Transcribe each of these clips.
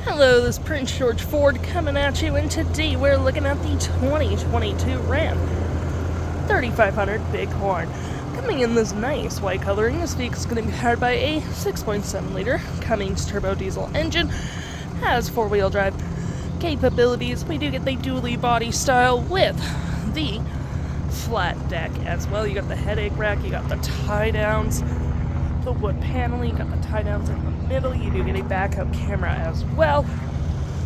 Hello, this is Prince George Ford coming at you, and today we're looking at the 2022 Ram 3500 Bighorn. Coming in this nice white coloring, this vehicle is going to be powered by a 6.7 liter Cummins Turbodiesel engine, has 4-wheel drive capabilities. We do get the dually body style with the flat deck as well. You got the headache rack, you got the tie downs, the wood paneling, you got the tie downs in the middle. You do get a backup camera as well,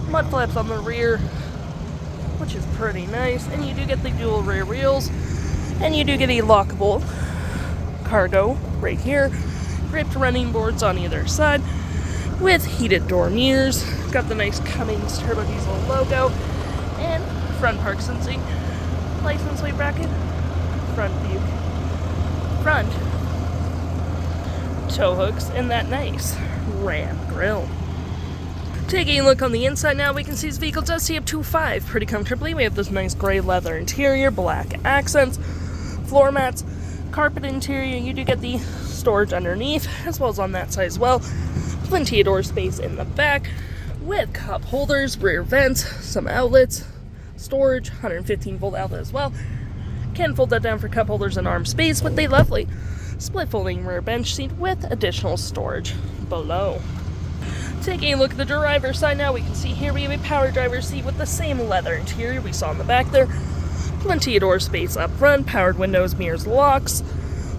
mud flaps on the rear, which is pretty nice, and you do get the dual rear wheels, and you do get a lockable cargo right here, gripped running boards on either side with heated door mirrors. Got the nice Cummins Turbodiesel logo and front park sensing, license plate bracket, front view, front tow hooks, and that nice Ram grille. Taking a look on the inside now, we can see this vehicle does see up to 5 pretty comfortably. We have this nice gray leather interior, black accents, floor mats, carpet interior. You do get the storage underneath as well as on that side as well. Plenty of door space in the back with cup holders, rear vents, some outlets, storage, 115 volt outlet as well. Can fold that down for cup holders and arm space with a lovely split folding rear bench seat with additional storage below. Taking a look at the driver's side now, we can see here we have a power driver's seat with the same leather interior we saw in the back there. Plenty of door space up front, powered windows, mirrors, locks,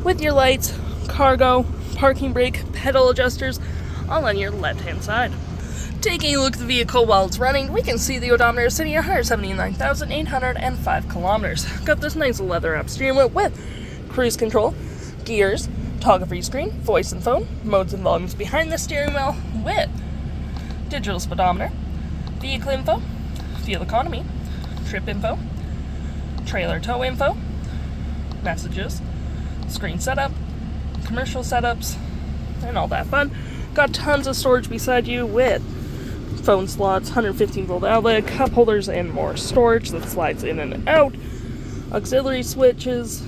with your lights, cargo, parking brake, pedal adjusters, all on your left-hand side. Taking a look at the vehicle while it's running, we can see the odometer sitting at 179,805 kilometers. Got this nice leather-up steering wheel with cruise control, gears, toggle-free screen, voice and phone, modes and volumes behind the steering wheel with digital speedometer, vehicle info, fuel economy, trip info, trailer tow info, messages, screen setup, commercial setups, and all that fun. Got tons of storage beside you with phone slots, 115 volt outlet, cup holders, and more storage that slides in and out. Auxiliary switches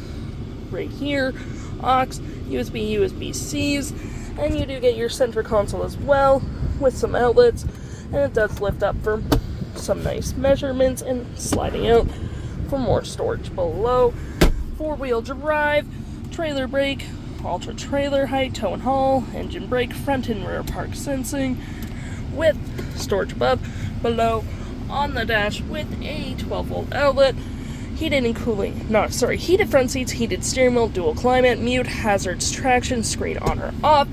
right here, aux, USB, USB-Cs, and you do get your center console as well with some outlets, and it does lift up for some nice measurements and sliding out for more storage below. 4-wheel drive, trailer brake, ultra trailer height, tow and haul, engine brake, front and rear park sensing with storage above, below, on the dash with a 12 volt outlet, heated front seats, heated steering wheel, dual climate, mute, hazards, traction, screen on or off.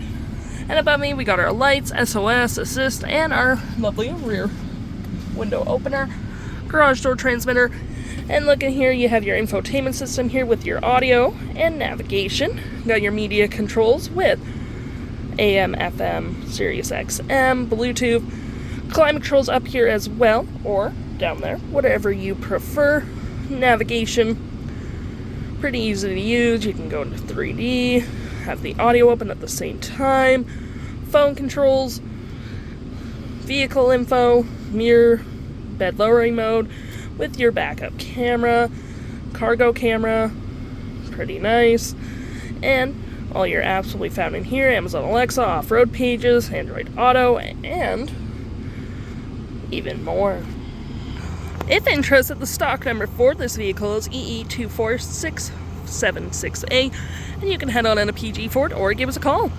And above me we got our lights, SOS, assist, and our lovely rear window opener, garage door transmitter. And look in here, you have your infotainment system here with your audio and navigation. Got your media controls with AM, FM, SiriusXM, Bluetooth, climate controls up here as well, or down there, whatever you prefer. Navigation, pretty easy to use. You can go into 3D, have the audio open at the same time, phone controls, vehicle info, mirror, bed lowering mode with your backup camera, cargo camera, pretty nice, and all your apps will be found in here: Amazon Alexa, off-road pages, Android Auto, and even more. If interested, the stock number for this vehicle is EE24676A, and you can head on in a PG for it or give us a call.